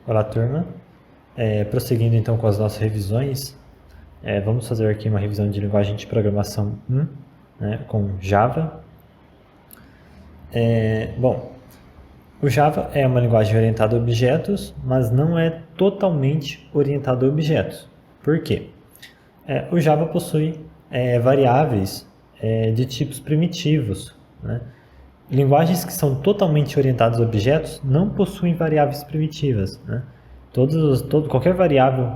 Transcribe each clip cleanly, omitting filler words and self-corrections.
Olá, turma. Prosseguindo então com as nossas revisões, vamos fazer aqui uma revisão de linguagem de programação 1, né, com Java. O Java é uma linguagem orientada a objetos, mas não é totalmente orientada a objetos. Por quê? O Java possui variáveis de tipos primitivos, né? Linguagens que são totalmente orientadas a objetos não possuem variáveis primitivas, né? Qualquer variável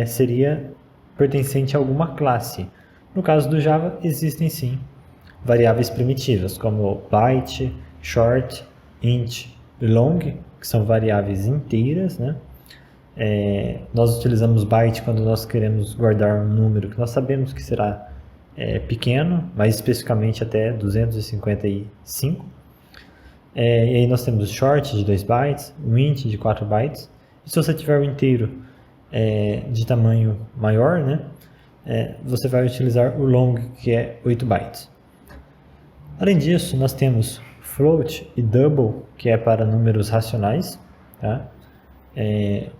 seria pertencente a alguma classe. No caso do Java, existem sim variáveis primitivas, como byte, short, int e long, que são variáveis inteiras, né? Nós utilizamos byte quando nós queremos guardar um número que nós sabemos que será pequeno, mais especificamente até 255. E aí nós temos o short de 2 bytes, o int de 4 bytes. E se você tiver o inteiro de tamanho maior, né, você vai utilizar o long, que é 8 bytes. Além disso, nós temos float e double, que é para números racionais, tá?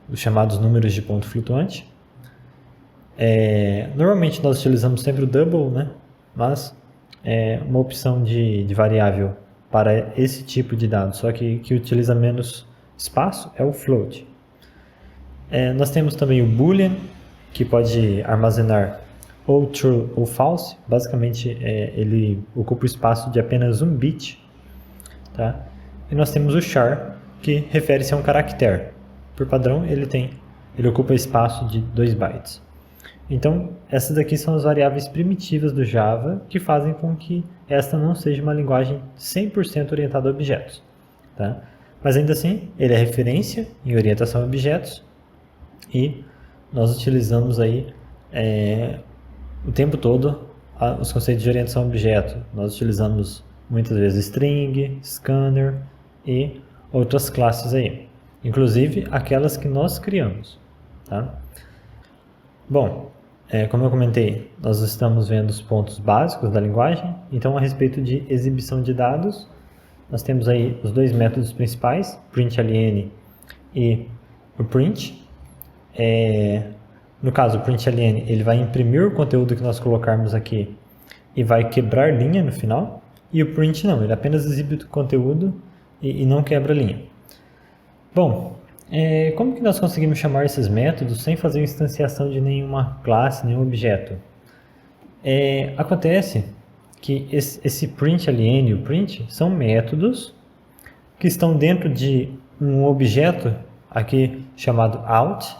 Os chamados números de ponto flutuante. Normalmente nós utilizamos sempre o double, né? Mas uma opção de variável para esse tipo de dado, só que utiliza menos espaço, é o float. Nós temos também o boolean, que pode armazenar ou true ou false. Basicamente ele ocupa o espaço de apenas um bit, tá? E nós temos o char, que refere-se a um caractere. Por padrão ele ocupa espaço de 2 bytes. Então, essas daqui são as variáveis primitivas do Java que fazem com que esta não seja uma linguagem 100% orientada a objetos, tá? Mas ainda assim, ele é referência em orientação a objetos e nós utilizamos aí o tempo todo os conceitos de orientação a objeto. Nós utilizamos muitas vezes string, scanner e outras classes aí, inclusive aquelas que nós criamos, tá? Bom, como eu comentei, nós estamos vendo os pontos básicos da linguagem. Então, a respeito de exibição de dados, nós temos aí os dois métodos principais, println e o print. No caso, o println ele vai imprimir o conteúdo que nós colocarmos aqui e vai quebrar linha no final. E o print não, ele apenas exibe o conteúdo e não quebra linha. Bom, como que nós conseguimos chamar esses métodos sem fazer instanciação de nenhuma classe, nenhum objeto? Acontece que esse println e o print são métodos que estão dentro de um objeto aqui chamado out,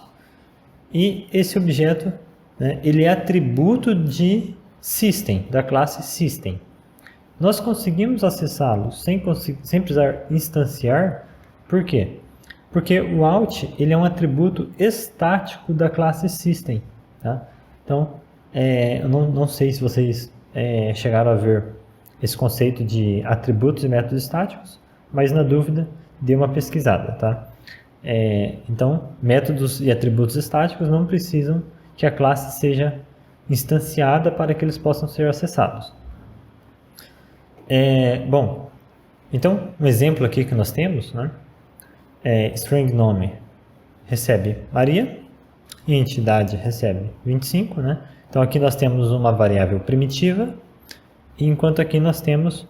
e esse objeto, né, ele é atributo de system, da classe system. Nós conseguimos acessá-lo sem precisar instanciar. Por quê? Porque o out ele é um atributo estático da classe system, tá? Então, eu não sei se vocês chegaram a ver esse conceito de atributos e métodos estáticos, mas na dúvida, dê uma pesquisada, tá? Então, métodos e atributos estáticos não precisam que a classe seja instanciada para que eles possam ser acessados. Bom, então, um exemplo aqui que nós temos, né? String nome recebe Maria e entidade recebe 25, né? Então aqui nós temos uma variável primitiva, enquanto aqui nós temos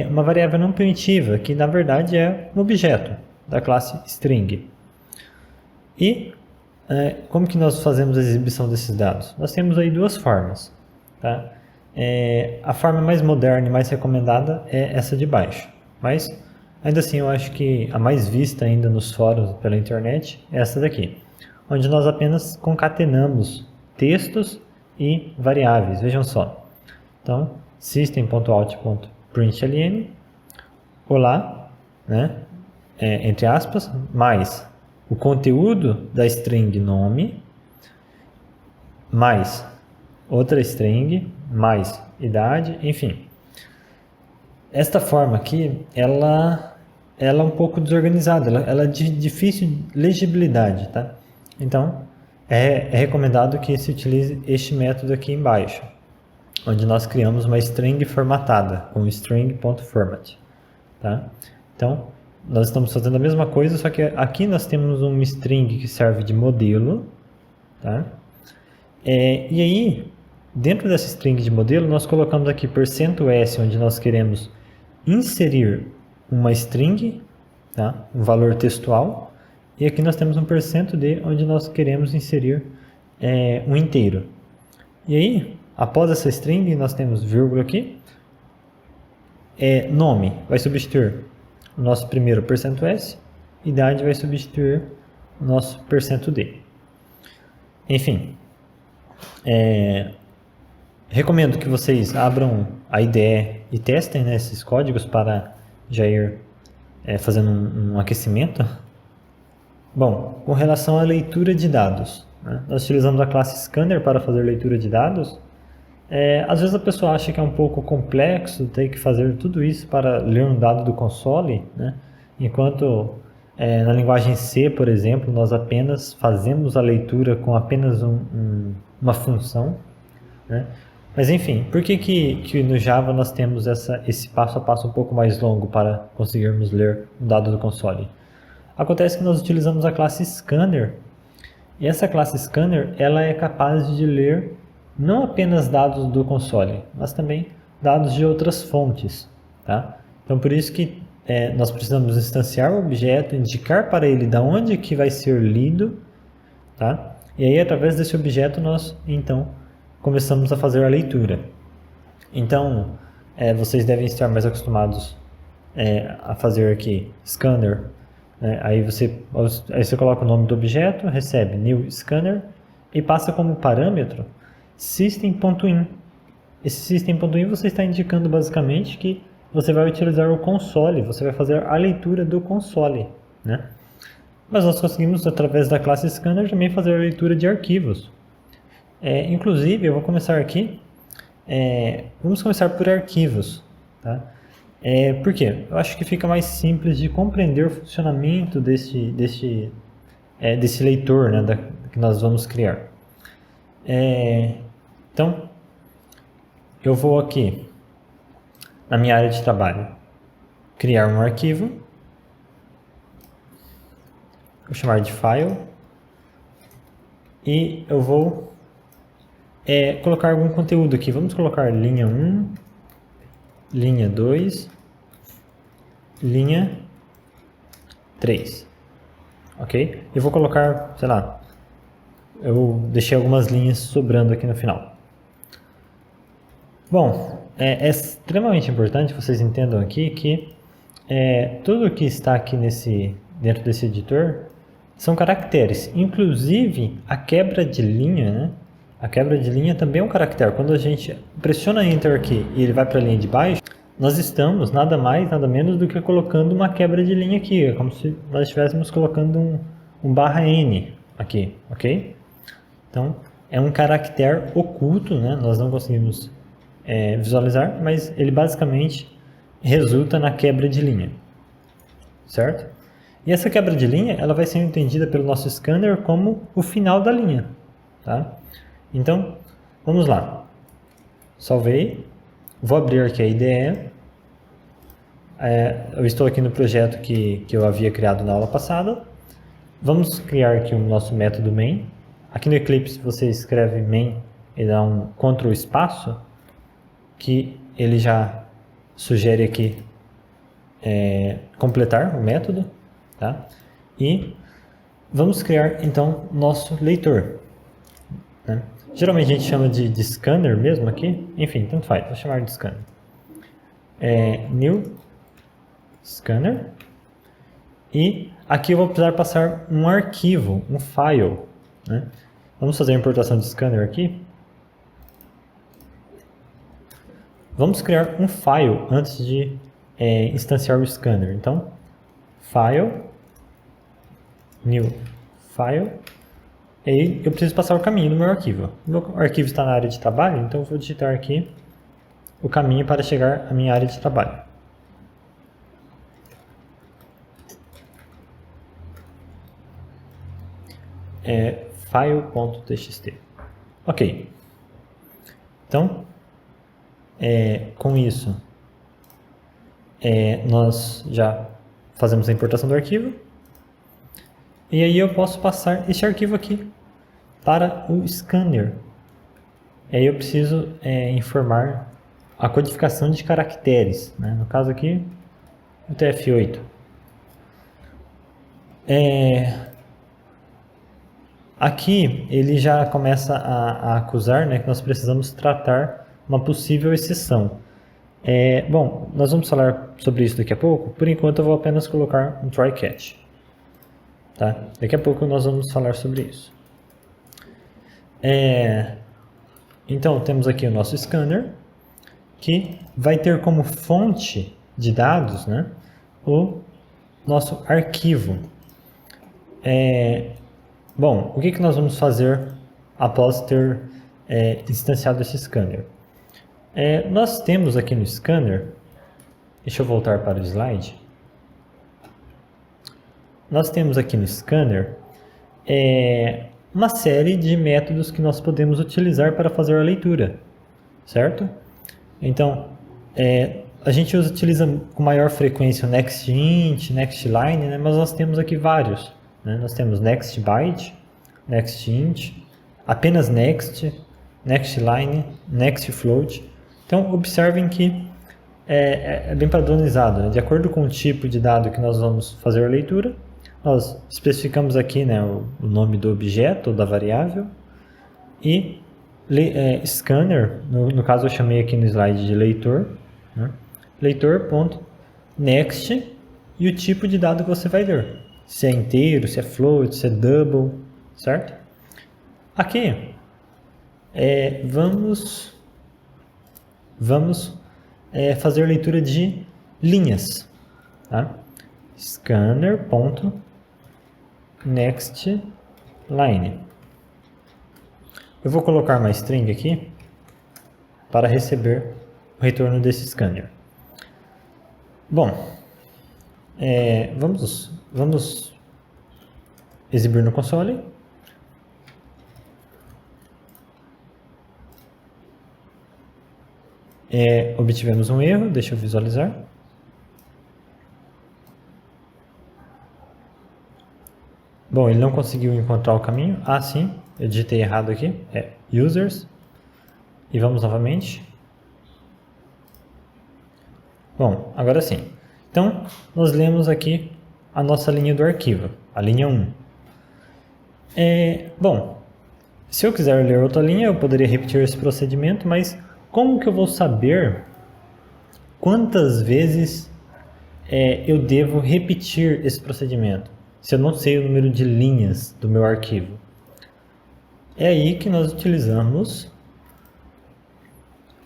uma variável não primitiva, que na verdade é um objeto da classe string. E como que nós fazemos a exibição desses dados? Nós temos aí duas formas, tá? A forma mais moderna e mais recomendada é essa de baixo, mas ainda assim, eu acho que a mais vista ainda nos fóruns pela internet é essa daqui, onde nós apenas concatenamos textos e variáveis. Vejam só. Então, system.out.println, olá, né, entre aspas, mais o conteúdo da string nome, mais outra string, mais idade, enfim. Esta forma aqui, ela é um pouco desorganizada, ela é de difícil legibilidade, tá? Então, é recomendado que se utilize este método aqui embaixo, onde nós criamos uma string formatada com string.format, tá? Então, nós estamos fazendo a mesma coisa, só que aqui nós temos um string que serve de modelo, tá? E aí, dentro dessa string de modelo, nós colocamos aqui %s, onde nós queremos inserir uma string, tá? Um valor textual, e aqui nós temos um %d, onde nós queremos inserir um inteiro. E aí, após essa string, nós temos vírgula aqui, nome vai substituir o nosso primeiro %s, idade vai substituir o nosso %d. Enfim, recomendo que vocês abram a IDE e testem, né, esses códigos para já ir fazendo um aquecimento. Bom, com relação à leitura de dados, né, nós utilizamos a classe Scanner para fazer leitura de dados. Às vezes a pessoa acha que é um pouco complexo ter que fazer tudo isso para ler um dado do console, né? Enquanto na linguagem C, por exemplo, nós apenas fazemos a leitura com apenas uma função, né? Mas enfim, por que no Java nós temos esse passo a passo um pouco mais longo para conseguirmos ler um dado do console? Acontece que nós utilizamos a classe Scanner, e essa classe Scanner ela é capaz de ler não apenas dados do console, mas também dados de outras fontes, tá? Então, por isso que nós precisamos instanciar o objeto, indicar para ele de onde que vai ser lido, tá? E aí, através desse objeto, nós, então, começamos a fazer a leitura. Então, vocês devem estar mais acostumados a fazer aqui scanner, né? Aí você coloca o nome do objeto, recebe new scanner e passa como parâmetro system.in. Esse system.in você está indicando basicamente que você vai utilizar o console, você vai fazer a leitura do console, né? Mas nós conseguimos, através da classe scanner, também fazer a leitura de arquivos. Inclusive, eu vou começar aqui, vamos começar por arquivos, tá? Por quê? Eu acho que fica mais simples de compreender o funcionamento desse leitor, né, que nós vamos criar. Então, eu vou aqui na minha área de trabalho criar um arquivo, vou chamar de file, e eu vou colocar algum conteúdo aqui. Vamos colocar linha 1, linha 2, linha 3, ok? Eu vou colocar, sei lá, eu deixei algumas linhas sobrando aqui no final. Bom, é extremamente importante que vocês entendam aqui que tudo que está aqui dentro desse editor são caracteres, inclusive a quebra de linha, né? A quebra de linha também é um caractere. Quando a gente pressiona Enter aqui e ele vai para a linha de baixo, nós estamos nada mais, nada menos do que colocando uma quebra de linha aqui. É como se nós estivéssemos colocando um /n aqui, ok? Então, é um caractere oculto, né? Nós não conseguimos visualizar, mas ele basicamente resulta na quebra de linha, certo? E essa quebra de linha, ela vai ser entendida pelo nosso scanner como o final da linha, tá? Então, vamos lá. Salvei. Vou abrir aqui a IDE. Eu estou aqui no projeto que eu havia criado na aula passada. Vamos criar aqui o nosso método main. Aqui no Eclipse você escreve main e dá um Ctrl espaço, que ele já sugere aqui completar o método, tá? E vamos criar então nosso leitor, né? Geralmente a gente chama de scanner mesmo aqui, enfim, tanto faz, vou chamar de scanner. New scanner, e aqui eu vou precisar passar um arquivo, um file, né? Vamos fazer a importação de scanner aqui. Vamos criar um file antes de instanciar o scanner. Então, file, new file, e eu preciso passar o caminho do meu arquivo. O meu arquivo está na área de trabalho, então eu vou digitar aqui o caminho para chegar à minha área de trabalho. File.txt. Ok. Então, com isso, nós já fazemos a importação do arquivo. E aí eu posso passar este arquivo aqui para o scanner. E aí eu preciso informar a codificação de caracteres, né? No caso aqui, o TF8. Aqui ele já começa a acusar, né, que nós precisamos tratar uma possível exceção. Bom, nós vamos falar sobre isso daqui a pouco. Por enquanto eu vou apenas colocar um try catch. Tá? Daqui a pouco nós vamos falar sobre isso. Então temos aqui o nosso scanner, que vai ter como fonte de dados, né, o nosso arquivo. Bom, o que nós vamos fazer após ter instanciado esse scanner? Nós temos aqui no scanner, deixa eu voltar para o slide. Nós temos aqui no scanner uma série de métodos que nós podemos utilizar para fazer a leitura, certo? Então, a gente utiliza com maior frequência o nextInt, nextLine, né? Mas nós temos aqui vários, né? Nós temos nextByte, nextInt, apenas next, nextLine, nextFloat. Então, observem que é bem padronizado, né? De acordo com o tipo de dado que nós vamos fazer a leitura, nós especificamos aqui, né, o nome do objeto ou da variável e scanner, no caso eu chamei aqui no slide de leitor, né? Leitor.next e o tipo de dado que você vai ler, se é inteiro, se é float, se é double, certo? Aqui vamos fazer leitura de linhas, tá? Scanner.nextLine. Eu vou colocar uma string aqui para receber o retorno desse scanner. Bom, vamos exibir no console. Obtivemos um erro, deixa eu visualizar. Bom, ele não conseguiu encontrar o caminho. Ah, sim, eu digitei errado aqui. Users. E vamos novamente. Bom, agora sim. Então, nós lemos aqui a nossa linha do arquivo, a linha 1. Bom, se eu quiser ler outra linha, eu poderia repetir esse procedimento, mas como que eu vou saber quantas vezes eu devo repetir esse procedimento, se eu não sei o número de linhas do meu arquivo? É aí que nós utilizamos,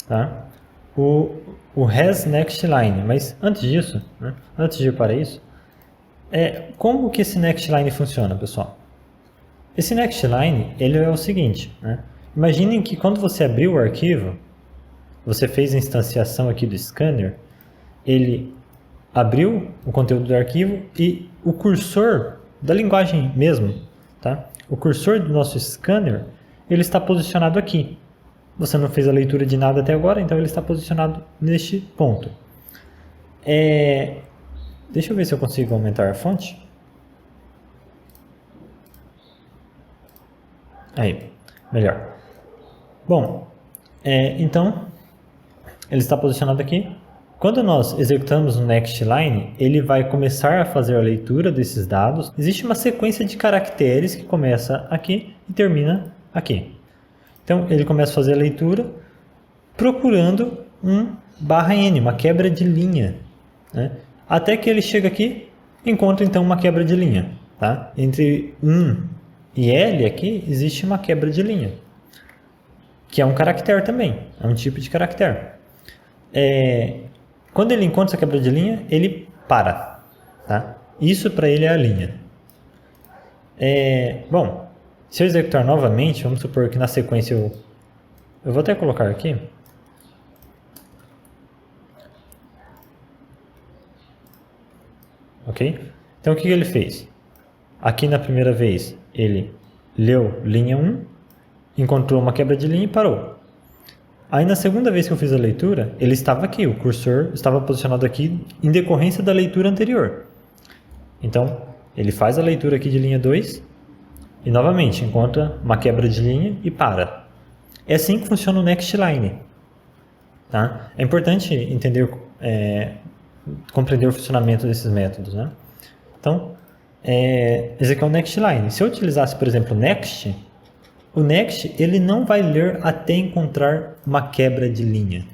tá, o hasNextLine. Mas antes disso, né, antes de ir para isso, como que esse nextLine funciona, pessoal? Esse nextLine, ele é o seguinte, né? Imaginem que quando você abriu o arquivo, você fez a instanciação aqui do scanner, ele abriu o conteúdo do arquivo e o cursor da linguagem mesmo, tá? O cursor do nosso scanner, ele está posicionado aqui. Você não fez a leitura de nada até agora, então ele está posicionado neste ponto. Deixa eu ver se eu consigo aumentar a fonte. Aí, melhor. Bom, então, ele está posicionado aqui. Quando nós executamos o nextLine, ele vai começar a fazer a leitura desses dados. Existe uma sequência de caracteres que começa aqui e termina aqui. Então, ele começa a fazer a leitura procurando um /n, uma quebra de linha, né? Até que ele chega aqui e encontra então uma quebra de linha, tá? Entre 1 e L aqui existe uma quebra de linha, que é um caractere também, é um tipo de caractere. Quando ele encontra essa quebra de linha, ele para, tá? Isso para ele é a linha. Bom, se eu executar novamente, vamos supor que na sequência eu vou até colocar aqui. Ok? Então o que ele fez? Aqui na primeira vez ele leu linha 1, encontrou uma quebra de linha e parou. Aí na segunda vez que eu fiz a leitura, ele estava aqui, o cursor estava posicionado aqui em decorrência da leitura anterior. Então, ele faz a leitura aqui de linha 2 e, novamente, encontra uma quebra de linha e para. É assim que funciona o NextLine. Tá? É importante entender, compreender o funcionamento desses métodos. Né? Então, esse aqui é o NextLine. Se eu utilizasse, por exemplo, Next, o Next ele não vai ler até encontrar uma quebra de linha.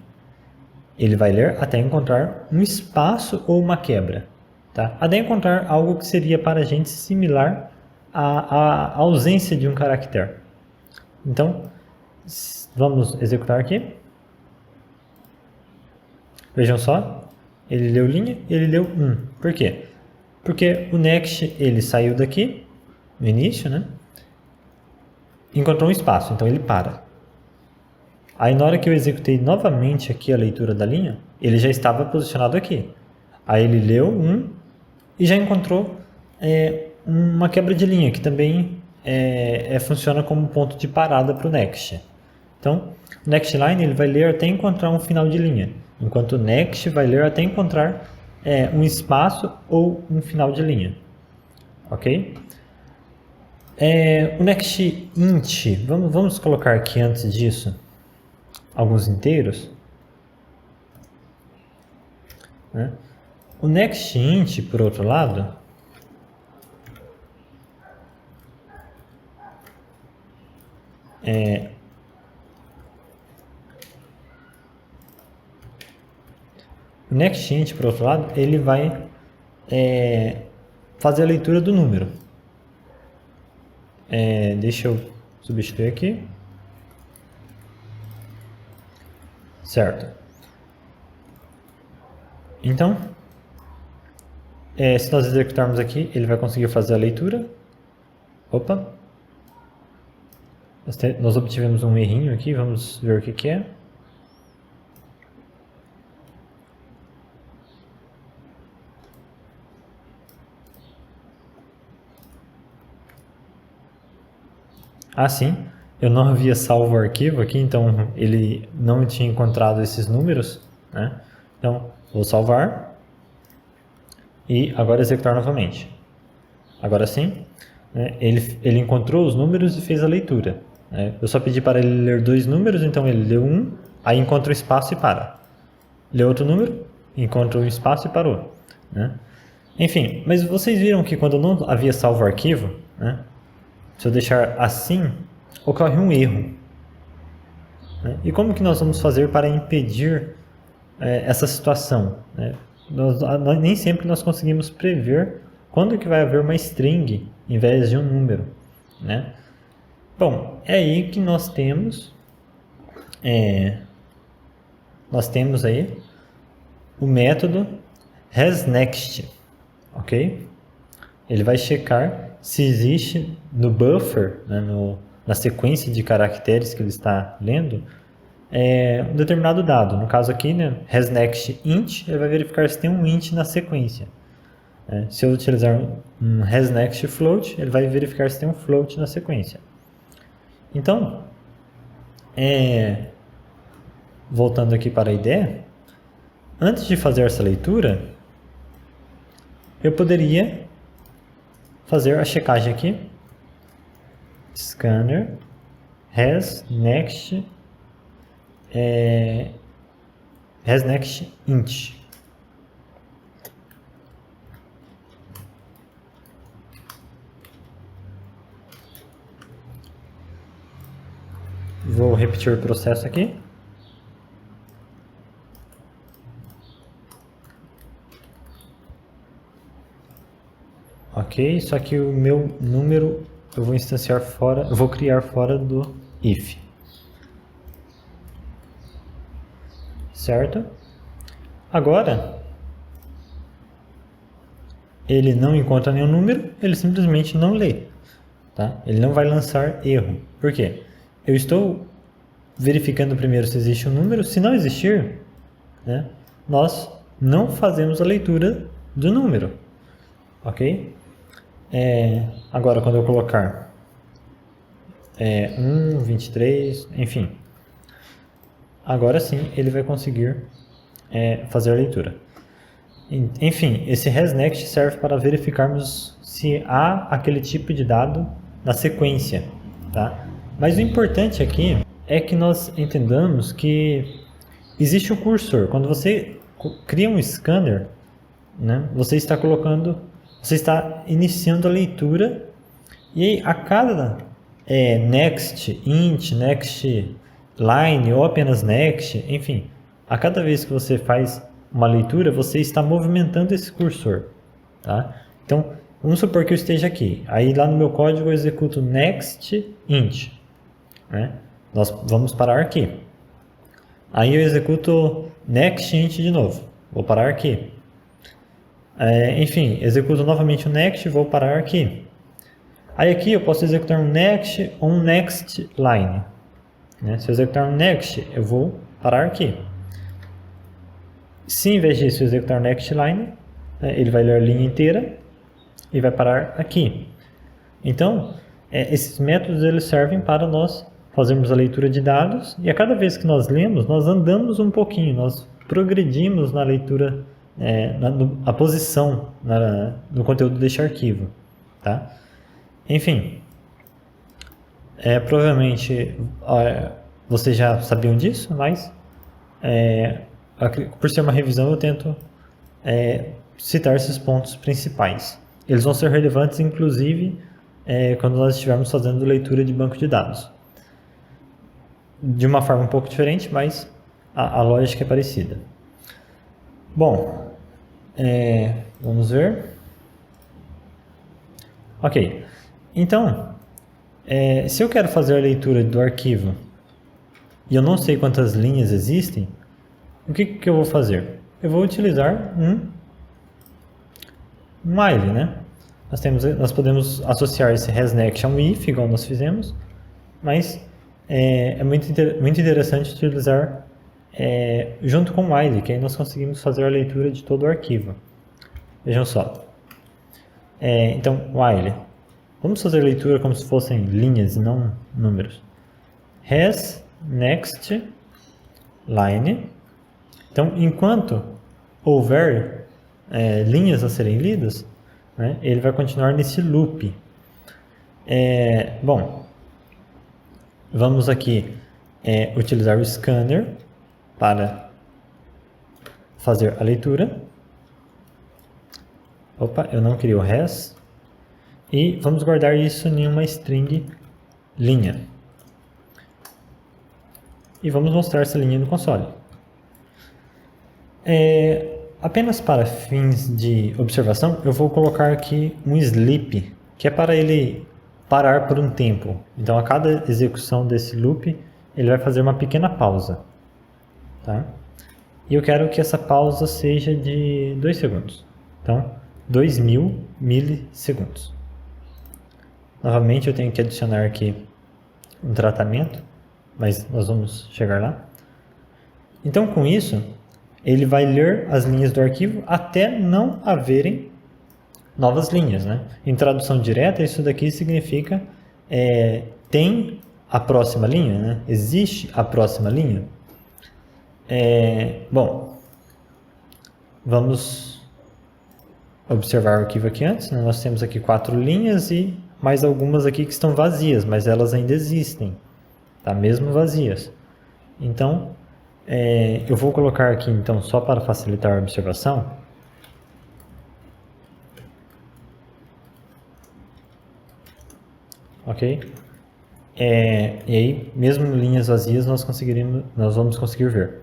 Ele vai ler até encontrar um espaço ou uma quebra. Tá? Até encontrar algo que seria para a gente similar à ausência de um caractere. Então, vamos executar aqui. Vejam só, ele leu linha e ele leu 1. Por quê? Porque o next ele saiu daqui, no início, né? Encontrou um espaço, então ele para. Aí na hora que eu executei novamente aqui a leitura da linha, ele já estava posicionado aqui. Aí ele leu 1 e já encontrou uma quebra de linha, que também funciona como ponto de parada para o next. Então, o NextLine ele vai ler até encontrar um final de linha, enquanto o Next vai ler até encontrar um espaço ou um final de linha. Ok? O NextInt, vamos colocar aqui antes disso alguns inteiros. Né? O NextInt, por outro lado, o NextInt, por outro lado, ele vai fazer a leitura do número. Deixa eu substituir aqui. Certo. Então, se nós executarmos aqui, ele vai conseguir fazer a leitura. Opa! Nós obtivemos um errinho aqui, vamos ver o que é. Ah, sim, eu não havia salvo o arquivo aqui, então ele não tinha encontrado esses números, né? Então, vou salvar e agora executar novamente. Agora sim, né? Ele encontrou os números e fez a leitura. Né? Eu só pedi para ele ler 2 números, então ele leu 1, aí encontra o espaço e para. Leu outro número, encontra o espaço e parou. Né? Enfim, mas vocês viram que quando eu não havia salvo o arquivo, né? Se eu deixar assim, ocorre um erro. Né? E como que nós vamos fazer para impedir essa situação? Né? Nem sempre nós conseguimos prever quando que vai haver uma string em vez de um número. Né? Bom, é aí que nós temos aí o método hasNext, ok? Ele vai checar se existe no buffer, né, na sequência de caracteres que ele está lendo, um determinado dado. No caso aqui, né, hasNextInt, ele vai verificar se tem um int na sequência. Se eu utilizar um hasNextFloat, ele vai verificar se tem um float na sequência. Então, voltando aqui para a ideia, antes de fazer essa leitura, eu poderia fazer a checagem aqui, scanner hasNextInt. Vou repetir o processo aqui. Ok, só que o meu número eu vou instanciar fora, eu vou criar fora do if. Certo? Agora, ele não encontra nenhum número, ele simplesmente não lê. Tá? Ele não vai lançar erro. Por quê? Eu estou verificando primeiro se existe um número. Se não existir, né, nós não fazemos a leitura do número. Ok? Agora, quando eu colocar 1, 23, enfim, agora sim ele vai conseguir fazer a leitura. Enfim, esse hasNext serve para verificarmos se há aquele tipo de dado na sequência, tá? Mas o importante aqui é que nós entendamos que existe o cursor. Quando você cria um scanner, né, você está iniciando a leitura, e aí a cada next int, next line ou apenas next, enfim, a cada vez que você faz uma leitura, você está movimentando esse cursor, tá? Então, vamos supor que eu esteja aqui. Aí lá no meu código eu executo next int, né? Nós vamos parar aqui. Aí eu executo next int de novo. Vou parar aqui. Enfim, executo novamente o next, vou parar aqui. Aí aqui eu posso executar um next ou um next line, né? Se eu executar um next, eu vou parar aqui. Se em vez disso eu executar next line, ele vai ler a linha inteira e vai parar aqui. Então, esses métodos eles servem para nós fazermos a leitura de dados, e a cada vez que nós lemos, nós andamos um pouquinho, nós progredimos na leitura, a posição no conteúdo deste arquivo, tá? Enfim, provavelmente vocês já sabiam disso, mas por ser uma revisão eu tento citar esses pontos principais. Eles vão ser relevantes, inclusive, quando nós estivermos fazendo leitura de banco de dados. De uma forma um pouco diferente, mas a lógica é parecida. Bom, vamos ver. Ok, então, se eu quero fazer a leitura do arquivo e eu não sei quantas linhas existem, o que eu vou fazer? Eu vou utilizar um while, né? Nós podemos associar esse hasNext a um if, igual nós fizemos, mas é muito interessante utilizar junto com o while, que aí nós conseguimos fazer a leitura de todo o arquivo. Vejam só. Então, while. Vamos fazer a leitura como se fossem linhas e não números. hasNext line. Então, enquanto houver linhas a serem lidas, né, ele vai continuar nesse loop. Bom, vamos aqui utilizar o scanner para fazer a leitura. Opa, eu não queria o has. E vamos guardar isso em uma string linha. E vamos mostrar essa linha no console. Apenas para fins de observação, eu vou colocar aqui um sleep, que é para ele parar por um tempo. Então, a cada execução desse loop, ele vai fazer uma pequena pausa. Tá? E eu quero que essa pausa seja de 2 segundos. Então, 2000 milissegundos. Novamente, eu tenho que adicionar aqui um tratamento, mas nós vamos chegar lá. Então, com isso, ele vai ler as linhas do arquivo até não haverem novas linhas, né? Em tradução direta, isso daqui significa tem a próxima linha, né? Existe a próxima linha. Bom, vamos observar o arquivo aqui antes, né? Nós temos aqui 4 linhas e mais algumas aqui que estão vazias, mas elas ainda existem, tá? Mesmo vazias. Então, eu vou colocar aqui, então, só para facilitar a observação, ok? E aí, mesmo em linhas vazias, nós vamos conseguir ver.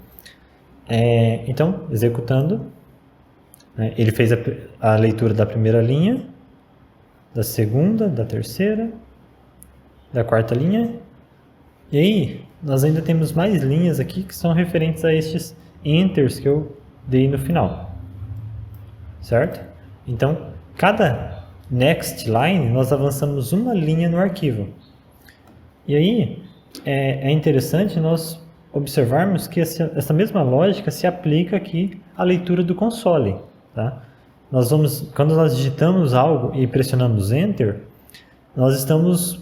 Então, executando, né, ele fez a leitura da primeira linha, da segunda, da terceira, da quarta linha, e aí nós ainda temos mais linhas aqui que são referentes a estes enters que eu dei no final, certo? Então, cada next line nós avançamos uma linha no arquivo. E aí é interessante nós observarmos que essa mesma lógica se aplica aqui à leitura do console, tá? Quando nós digitamos algo e pressionamos Enter, nós estamos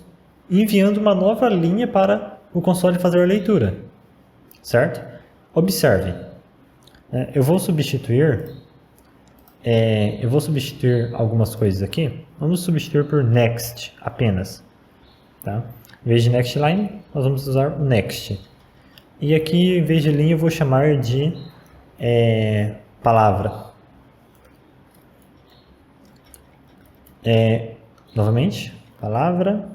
enviando uma nova linha para o console fazer a leitura, certo? Observe, eu vou substituir eu vou substituir algumas coisas aqui. Vamos substituir por next apenas. Tá? Em vez de next line, nós vamos usar o next. E aqui, em vez de linha, eu vou chamar de palavra. Novamente, palavra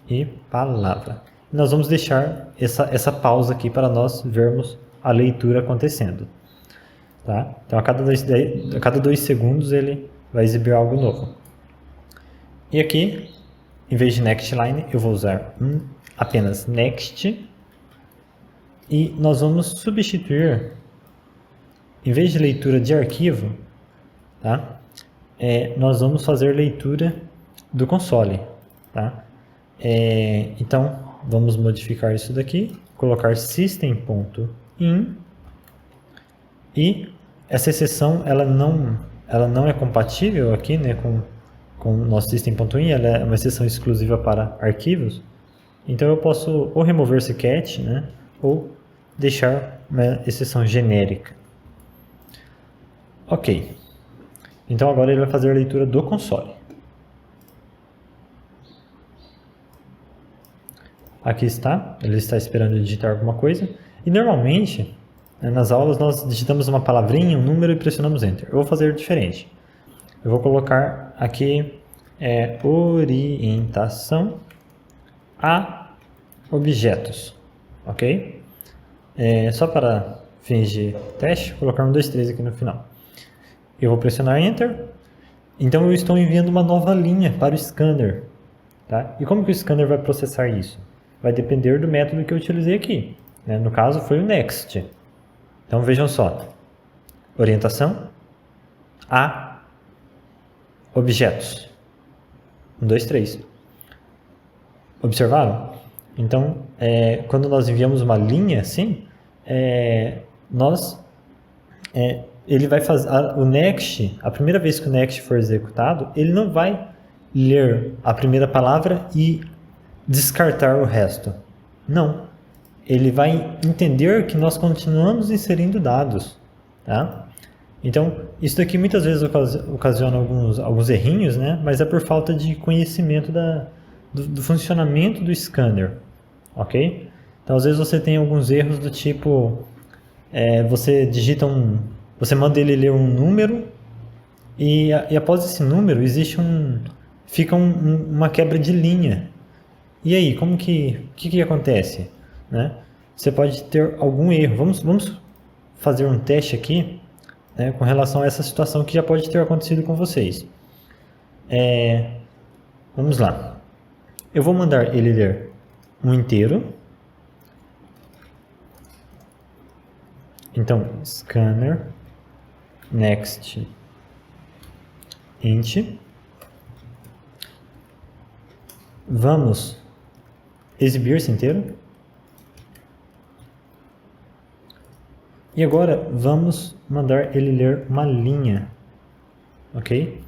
e palavra. Nós vamos deixar essa pausa aqui para nós vermos a leitura acontecendo. Tá? Então, a cada 2 segundos ele vai exibir algo novo. E aqui, em vez de next line, eu vou usar apenas next. E nós vamos substituir, em vez de leitura de arquivo, tá? Nós vamos fazer leitura do console. Tá? Então, vamos modificar isso daqui, colocar system.in. E essa exceção ela não é compatível aqui, né, com o nosso system.in, ela é uma exceção exclusiva para arquivos. Então eu posso ou remover esse cat, né, ou deixar uma exceção genérica. Ok. Então agora ele vai fazer a leitura do console. Aqui está, ele está esperando digitar alguma coisa. E normalmente, nas aulas, nós digitamos uma palavrinha, um número e pressionamos Enter. Eu vou fazer diferente. Eu vou colocar aqui orientação a objetos. Ok? Só para fins de teste, vou colocar 1, 2, 3 aqui no final. Eu vou pressionar Enter. Então eu estou enviando uma nova linha para o scanner. Tá? E como que o scanner vai processar isso? Vai depender do método que eu utilizei aqui. Né? No caso foi o next. Então vejam só. Orientação a objetos. 1, 2, 3. Observaram? Então, quando nós enviamos uma linha assim, ele vai fazer o next, a primeira vez que o next for executado, ele não vai ler a primeira palavra e descartar o resto. Não. Ele vai entender que nós continuamos inserindo dados. Tá? Então, isso daqui muitas vezes ocasiona alguns errinhos, né? Mas é por falta de conhecimento do funcionamento do scanner. Ok? Então, às vezes você tem alguns erros do tipo, você digita você manda ele ler um número e após esse número existe fica uma quebra de linha. E aí, como que acontece? Né? Você pode ter algum erro. Vamos fazer um teste aqui, né, com relação a essa situação que já pode ter acontecido com vocês. Vamos lá. Eu vou mandar ele ler um inteiro. Então, scanner next int. Vamos exibir esse inteiro. E agora vamos mandar ele ler uma linha. Ok?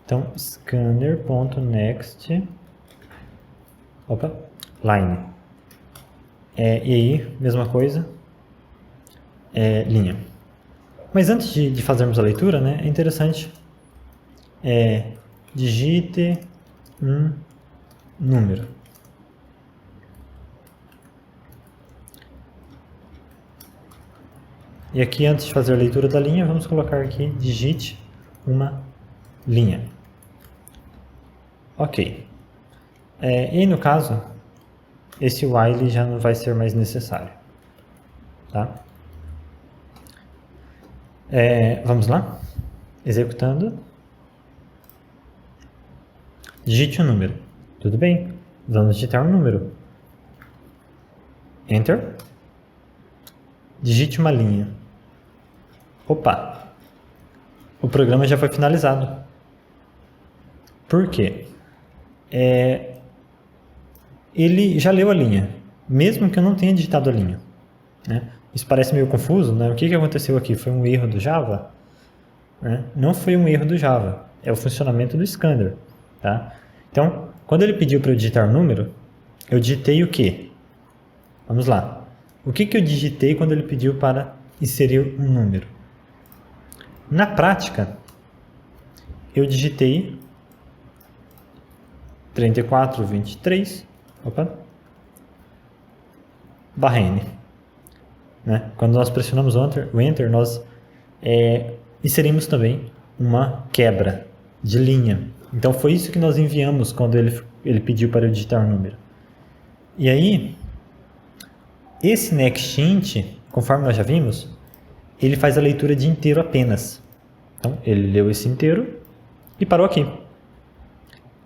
Então, scanner.next line. E aí, mesma coisa, linha. Mas antes de fazermos a leitura, né, é interessante digite um número. E aqui, antes de fazer a leitura da linha, vamos colocar aqui, digite uma linha. Ok. E aí, no caso, esse while já não vai ser mais necessário. Tá? Vamos lá? Executando. Digite um número. Tudo bem. Vamos digitar um número. Enter. Digite uma linha. Opa! O programa já foi finalizado. Por quê? Ele já leu a linha, mesmo que eu não tenha digitado a linha. Né? Isso parece meio confuso, né? O que aconteceu aqui? Foi um erro do Java? Né? Não foi um erro do Java, é o funcionamento do scanner. Tá? Então, quando ele pediu para eu digitar um número, eu digitei o quê? Vamos lá. O que eu digitei quando ele pediu para inserir um número? Na prática, eu digitei 3423, barra N. Né? Quando nós pressionamos o Enter, nós inserimos também uma quebra de linha. Então foi isso que nós enviamos quando ele pediu para eu digitar o número. E aí, esse NextInt, conforme nós já vimos, ele faz a leitura de inteiro apenas. Então, ele leu esse inteiro e parou aqui.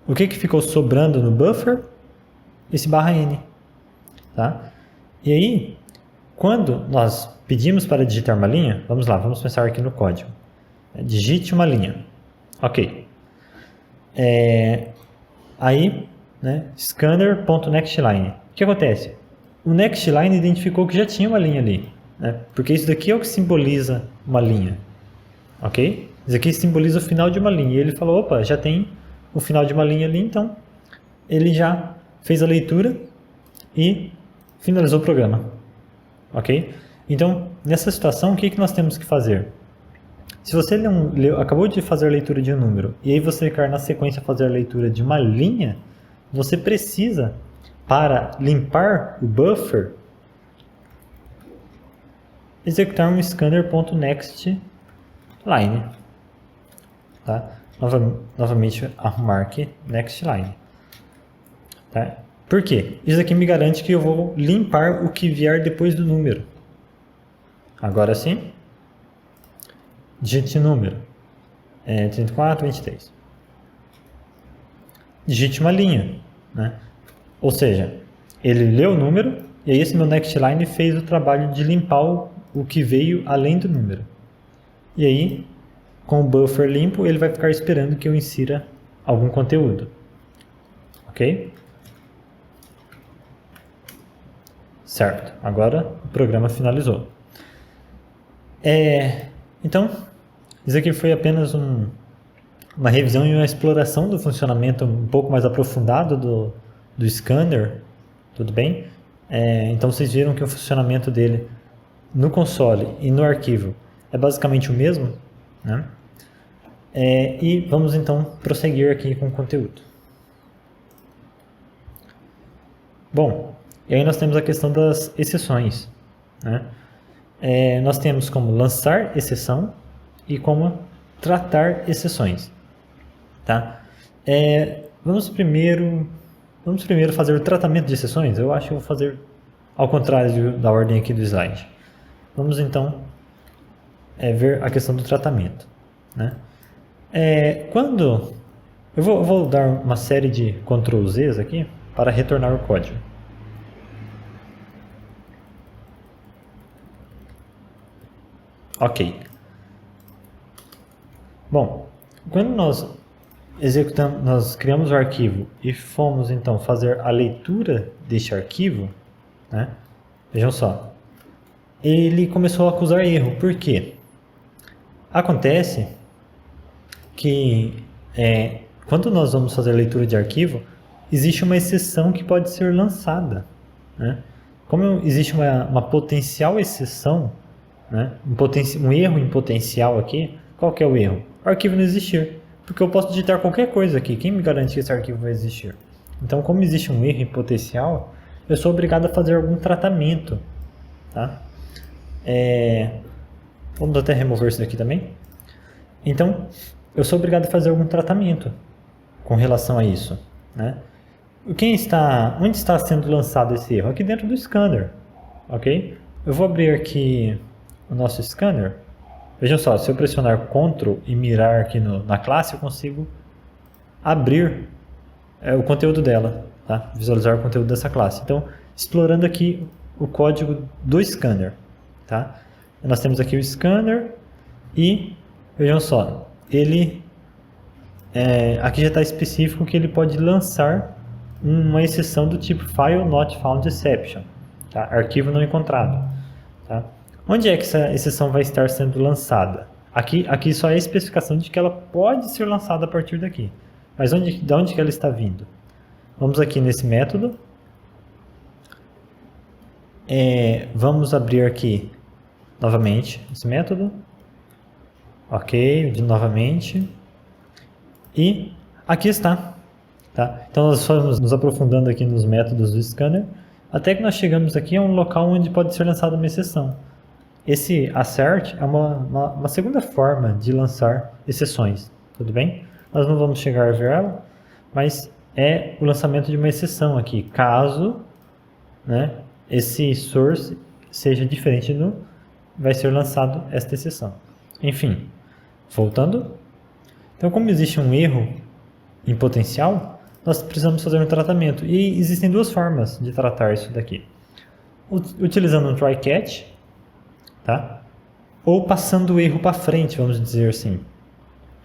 O que ficou sobrando no buffer? Esse barra N. Tá? E aí, quando nós pedimos para digitar uma linha, vamos lá, vamos pensar aqui no código. Digite uma linha. Ok. Aí, né, scanner.nextLine. O que acontece? O nextLine identificou que já tinha uma linha ali, né? Porque isso daqui é o que simboliza uma linha. Ok? Isso aqui simboliza o final de uma linha. E ele falou, opa, já tem o final de uma linha ali, então ele já fez a leitura e finalizou o programa. Ok? Então, nessa situação, o que nós temos que fazer? Se você acabou de fazer a leitura de um número e aí você quer na sequência fazer a leitura de uma linha, você precisa, para limpar o buffer, executar um scanner.nextLine. Tá? Novamente arrumar aqui nextLine. Tá? Por quê? Isso aqui me garante que eu vou limpar o que vier depois do número. Agora sim, digite o número. 3423. Digite uma linha. Né? Ou seja, ele leu o número e aí esse meu nextLine fez o trabalho de limpar o que veio além do número. E aí, com o buffer limpo, ele vai ficar esperando que eu insira algum conteúdo. Ok? Certo. Agora o programa finalizou. Então, isso aqui foi apenas uma revisão e uma exploração do funcionamento um pouco mais aprofundado do scanner. Tudo bem? Então, vocês viram que o funcionamento dele no console e no arquivo é basicamente o mesmo, né? E vamos então prosseguir aqui com o conteúdo. Bom, e aí nós temos a questão das exceções, né? Nós temos como lançar exceção e como tratar exceções, tá? Vamos primeiro fazer o tratamento de exceções. Eu acho que eu vou fazer ao contrário da ordem aqui do slide. Vamos então ver a questão do tratamento, né? Quando eu vou dar uma série de Ctrl Zs aqui para retornar o código. Ok. Bom, quando nós criamos o arquivo e fomos então fazer a leitura deste arquivo, né? Vejam só, ele começou a acusar erro. Por quê? Acontece que quando nós vamos fazer a leitura de arquivo, existe uma exceção que pode ser lançada, né? Como existe uma potencial exceção, né? Um erro em potencial aqui, qual que é o erro? O arquivo não existir, porque eu posso digitar qualquer coisa aqui, quem me garante que esse arquivo vai existir? Então, como existe um erro em potencial, eu sou obrigado a fazer algum tratamento, tá? Vamos até remover isso daqui também. Então, eu sou obrigado a fazer algum tratamento com relação a isso, né? Onde está sendo lançado esse erro? Aqui dentro do scanner, ok? Eu vou abrir aqui o nosso scanner. Vejam só, se eu pressionar Ctrl e mirar aqui na classe, eu consigo abrir o conteúdo dela, tá? Visualizar o conteúdo dessa classe. Então, explorando aqui o código do scanner, tá? Nós temos aqui o scanner e, vejam só, ele aqui já está específico que ele pode lançar uma exceção do tipo File Not Found Exception, tá? Arquivo não encontrado, tá? Onde é que essa exceção vai estar sendo lançada? Aqui só é a especificação de que ela pode ser lançada a partir daqui. Mas de onde que ela está vindo? Vamos aqui nesse método. Vamos abrir aqui novamente esse método. Ok, novamente. E aqui está. Tá? Então nós fomos nos aprofundando aqui nos métodos do scanner, até que nós chegamos aqui a um local onde pode ser lançada uma exceção. Esse assert é uma segunda forma de lançar exceções, tudo bem? Nós não vamos chegar a ver ela, mas é o lançamento de uma exceção aqui, caso, né, esse source seja diferente do, vai ser lançado esta exceção. Enfim, voltando. Então, como existe um erro em potencial, nós precisamos fazer um tratamento. E existem duas formas de tratar isso daqui. Utilizando um try-catch, tá? Ou passando o erro para frente, vamos dizer assim.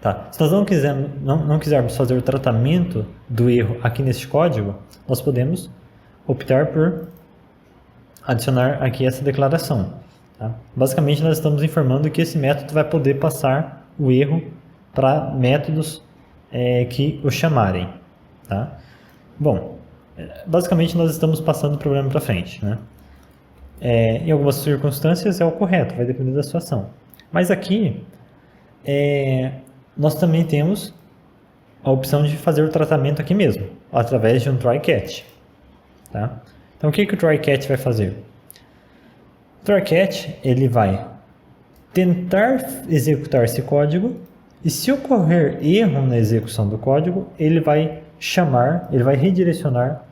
Tá? Se nós não quisermos fazer o tratamento do erro aqui nesse código, nós podemos optar por adicionar aqui essa declaração. Tá? Basicamente, nós estamos informando que esse método vai poder passar o erro para métodos que o chamarem. Tá? Bom, basicamente nós estamos passando o problema para frente. Né? Em algumas circunstâncias é o correto, vai depender da situação. Mas aqui, nós também temos a opção de fazer o tratamento aqui mesmo, através de um try-catch. Tá? Então, o que o try-catch vai fazer? O try-catch ele vai tentar executar esse código e se ocorrer erro na execução do código, ele vai redirecionar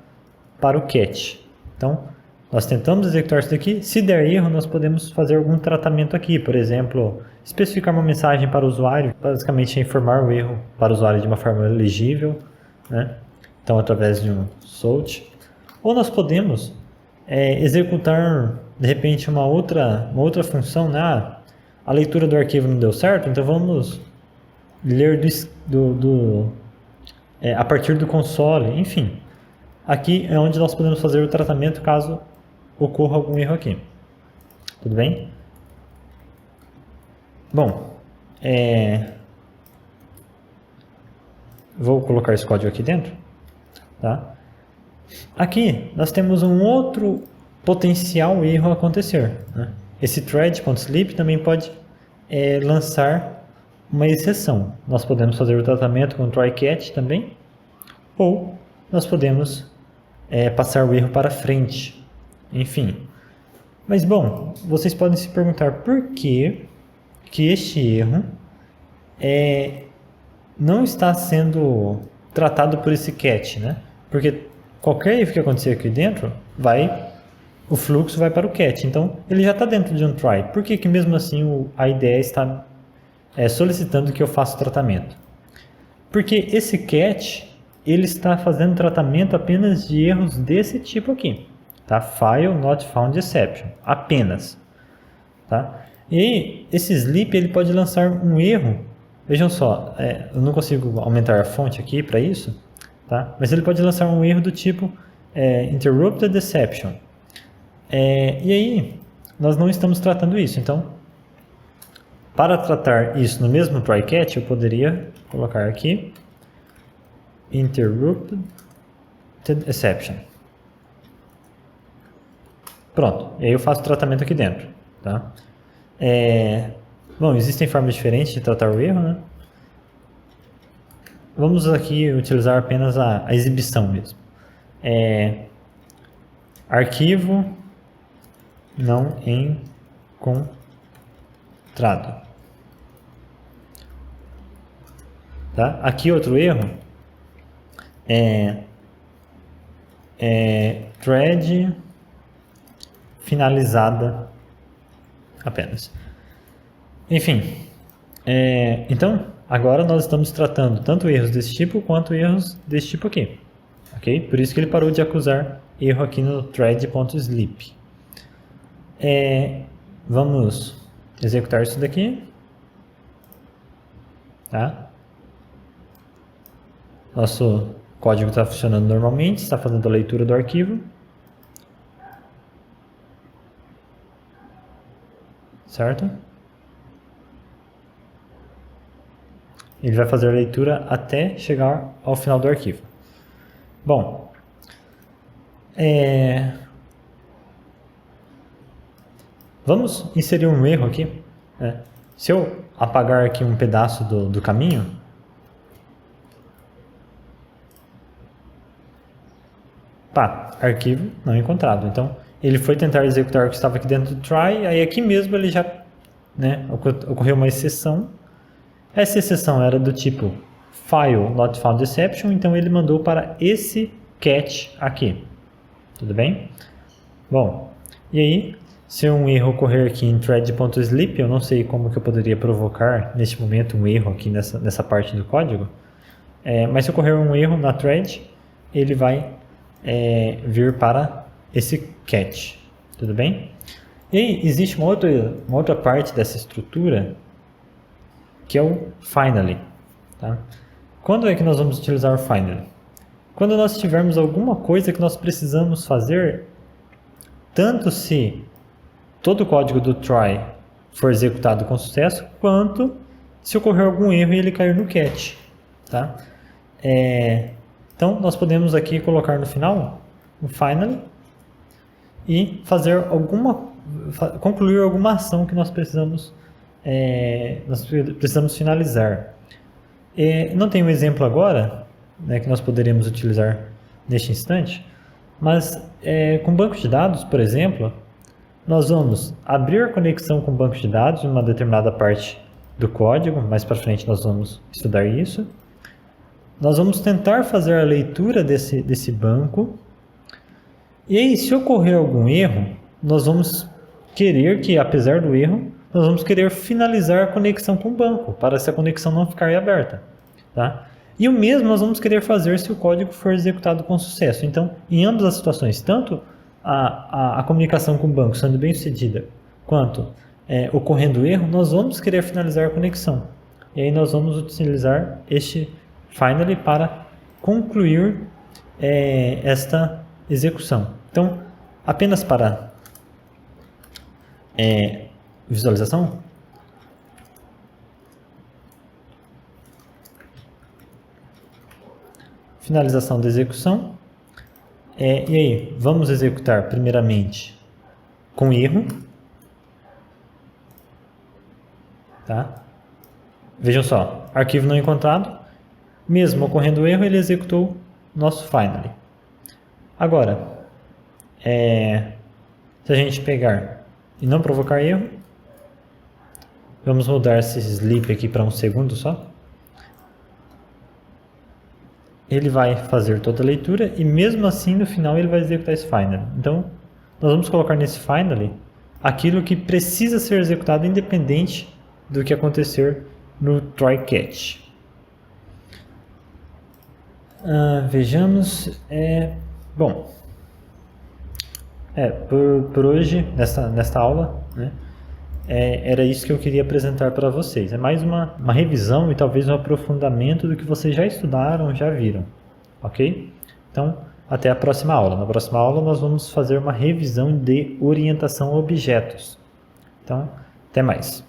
para o catch. Então, nós tentamos executar isso daqui, se der erro, nós podemos fazer algum tratamento aqui, por exemplo, especificar uma mensagem para o usuário, basicamente informar o erro para o usuário de uma forma legível, né? Então, através de um SOLT. Ou nós podemos executar, de repente, uma outra função, né? A leitura do arquivo não deu certo, então vamos ler a partir do console, enfim. Aqui é onde nós podemos fazer o tratamento caso ocorra algum erro aqui. Tudo bem? Bom, vou colocar esse código aqui dentro. Tá? Aqui nós temos um outro potencial erro a acontecer. Né? Esse thread.sleep também pode lançar uma exceção. Nós podemos fazer o tratamento com try-catch também, ou nós podemos passar o erro para frente. Enfim. Mas, bom, vocês podem se perguntar por que este erro não está sendo tratado por esse catch, né? Porque qualquer erro que acontecer aqui dentro, o fluxo vai para o catch. Então, ele já está dentro de um try. Por que mesmo assim a ideia está solicitando que eu faça o tratamento? Porque esse catch, ele está fazendo tratamento apenas de erros desse tipo aqui. Tá? File not found exception. Apenas. Tá? E aí, esse sleep ele pode lançar um erro. Vejam só, eu não consigo aumentar a fonte aqui para isso. Tá? Mas ele pode lançar um erro do tipo interrupted exception. E aí, nós não estamos tratando isso. Então, para tratar isso no mesmo try-catch, eu poderia colocar aqui interrupted exception. Pronto, e aí eu faço o tratamento aqui dentro. Tá? Bom, existem formas diferentes de tratar o erro, né? Vamos aqui utilizar apenas a exibição mesmo. Arquivo não encontrado. Tá? Aqui outro erro thread finalizada apenas. Enfim, então agora nós estamos tratando tanto erros desse tipo quanto erros desse tipo aqui. Ok? Por isso que ele parou de acusar erro aqui no thread.sleep. Vamos executar isso daqui. Tá? Nosso código está funcionando normalmente, está fazendo a leitura do arquivo. Certo? Ele vai fazer a leitura até chegar ao final do arquivo. Bom, vamos inserir um erro aqui. Né? Se eu apagar aqui um pedaço do caminho, pá, arquivo não encontrado. Então, ele foi tentar executar o que estava aqui dentro do try, aí aqui mesmo ele já, né, ocorreu uma exceção. Essa exceção era do tipo file not found exception, então ele mandou para esse catch aqui. Tudo bem? Bom, e aí, se um erro ocorrer aqui em thread.sleep, eu não sei como que eu poderia provocar neste momento um erro aqui nessa parte do código, mas se ocorrer um erro na thread, ele vai vir para esse catch, tudo bem? E aí, existe uma outra parte dessa estrutura que é o finally. Tá? Quando é que nós vamos utilizar o finally? Quando nós tivermos alguma coisa que nós precisamos fazer, tanto se todo o código do try for executado com sucesso, quanto se ocorrer algum erro e ele cair no catch. Tá? Então, nós podemos aqui colocar no final o finally e fazer concluir alguma ação que nós precisamos finalizar. Não tem um exemplo agora, né, que nós poderíamos utilizar neste instante, mas com banco de dados, por exemplo, nós vamos abrir a conexão com o banco de dados em uma determinada parte do código, mais para frente nós vamos estudar isso. Nós vamos tentar fazer a leitura desse banco, e aí, se ocorrer algum erro, nós vamos querer que, apesar do erro, nós vamos querer finalizar a conexão com o banco, para essa conexão não ficar aberta. Tá? E o mesmo nós vamos querer fazer se o código for executado com sucesso. Então, em ambas as situações, tanto a comunicação com o banco sendo bem sucedida, quanto ocorrendo erro, nós vamos querer finalizar a conexão. E aí nós vamos utilizar este finally para concluir esta execução. Então, apenas para visualização, finalização da execução, e aí vamos executar primeiramente com erro, tá? Vejam só, arquivo não encontrado, mesmo ocorrendo erro, ele executou nosso finally. Agora, se a gente pegar e não provocar erro, vamos mudar esse sleep aqui para 1 segundo só. Ele vai fazer toda a leitura e mesmo assim no final ele vai executar esse finally. Então, nós vamos colocar nesse finally aquilo que precisa ser executado independente do que acontecer no try catch. Vejamos. Bom, por hoje, nesta aula, né, era isso que eu queria apresentar para vocês. É mais uma revisão e talvez um aprofundamento do que vocês já estudaram, já viram. Ok? Então, até a próxima aula. Na próxima aula nós vamos fazer uma revisão de orientação a objetos. Então, até mais.